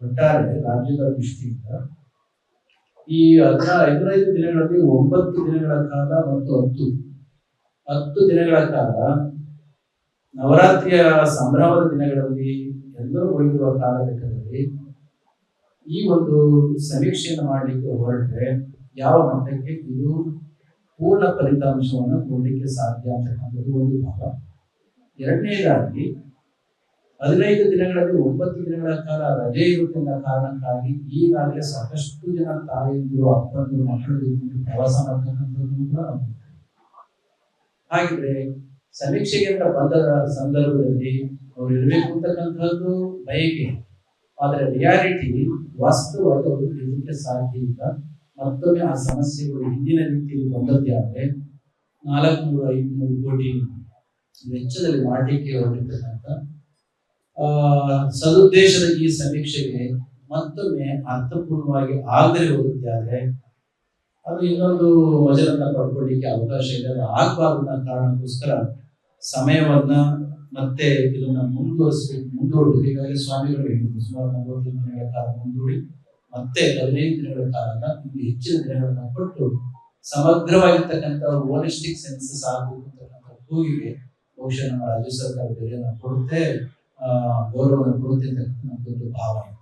ಒಟ್ಟಾರೆ ರಾಜ್ಯದ ದೃಷ್ಟಿಯಿಂದ ಈ 15 ದಿನಗಳಲ್ಲಿ 9 ದಿನಗಳ ಕಾಲ ಮತ್ತು 10 ದಿನಗಳ ಕಾಲ ನವರಾತ್ರಿಯ ಸಂಭ್ರಮದ ದಿನಗಳಲ್ಲಿ ಎಲ್ಲರೂ ಉಳಿದಿರುವ ಕಾಲಘಟ್ಟದಲ್ಲಿ ಈ ಒಂದು ಸಮೀಕ್ಷೆಯನ್ನು ಮಾಡಲಿಕ್ಕೆ ಹೊರಟ್ರೆ ಯಾವ ಮಟ್ಟಕ್ಕೆ ಇದು ಪೂರ್ಣ ಫಲಿತಾಂಶವನ್ನು ಕೊಡಲಿಕ್ಕೆ ಸಾಧ್ಯ ಅಂತಕ್ಕಂಥದ್ದು ಒಂದು ಭಾಗ. ಎರಡನೇದಾಗಿ 15 ದಿನಗಳಲ್ಲಿ 9 ದಿನಗಳ ಕಾಲ ರಜೆ ಇರುತ್ತಿದ್ದ ಕಾರಣಕ್ಕಾಗಿ ಈಗಾಗಲೇ ಸಾಕಷ್ಟು ಜನ ತಾಯಿಯಂದಿರು ಅಪ್ಪಂದಿರು ಮಕ್ಕಳ ಜೊತೆ ಪ್ರವಾಸ ಮಾಡ್ತಕ್ಕಂಥದ್ದು ಕೂಡ ಹಾಗಿದ್ರೆ ಸಮೀಕ್ಷೆಗೆ ಅಂತ ಬಂದ ಸಂದರ್ಭದಲ್ಲಿ ಅವ್ರು ಇರಬೇಕು ಅಂತಕ್ಕಂಥದ್ದು ಬಯಕೆ, ಆದರೆ ರಿಯಾಲಿಟಿ ವಾಸ್ತವವಾಗಿ ಅವರು ಇರಲಿಕ್ಕೆ ಸಾಧ್ಯ ಇಲ್ಲ. ಮತ್ತೊಮ್ಮೆ ಆ ಸಮಸ್ಯೆಗಳು ಹಿಂದಿನ ರೀತಿಯಲ್ಲಿ ಬಂದದ್ದೇ ಆದರೆ 400-500 ಕೋಟಿ ವೆಚ್ಚದಲ್ಲಿ ಮಾಡಲಿಕ್ಕೆ ಹೊರಟಿರ್ತಕ್ಕಂಥ ಸದುದ್ದೇಶದ ಈ ಸಮೀಕ್ಷೆಗೆ ಮತ್ತೊಮ್ಮೆ ಅರ್ಥಪೂರ್ಣವಾಗಿ ಆಗದೆ ಹೋಗುತ್ತೆ ಆದರೆ ಅದು ಇನ್ನೊಂದು ವಜನನ್ನ ಪಡ್ಕೊಳ್ಳಿಕ್ಕೆ ಅವಕಾಶ ಇದೆ. ಅದು ಆಗಬಾರ್ದು ಅನ್ನೋ ಕಾರಣಕ್ಕೋಸ್ಕರ ಸಮಯವನ್ನ ಮತ್ತೆ ಇದನ್ನ ಮುಂದೂಡಬೇಕು. ಹೀಗಾಗಿ ಸ್ವಾಮಿಗಳು ಹೇಳಿದ್ರು ಸುಮಾರು 40 ದಿನಗಳ ಕಾಲ ಮುಂದೂಡಿ ಮತ್ತೆ 15 ದಿನಗಳ ಕಾಲ ಇಲ್ಲಿ ಹೆಚ್ಚಿನ ದಿನಗಳನ್ನು ಕೊಟ್ಟು ಸಮಗ್ರವಾಗಿರ್ತಕ್ಕಂಥ ಹೋಲಿಸ್ಟಿಕ್ ಸೆನ್ಸಸ್ ಆಗಬೇಕು ಅಂತಕ್ಕಂಥ ಕೂಗಿಗೆ ಬಹುಶಃ ನಮ್ಮ ರಾಜ್ಯ ಸರ್ಕಾರ ಬೆಲೆಯನ್ನು ಕೊಡುತ್ತೆ, ಗೌರವವನ್ನು ಕೊಡುತ್ತೆ ಅಂತಕ್ಕಂಥ ಭಾವನೆ.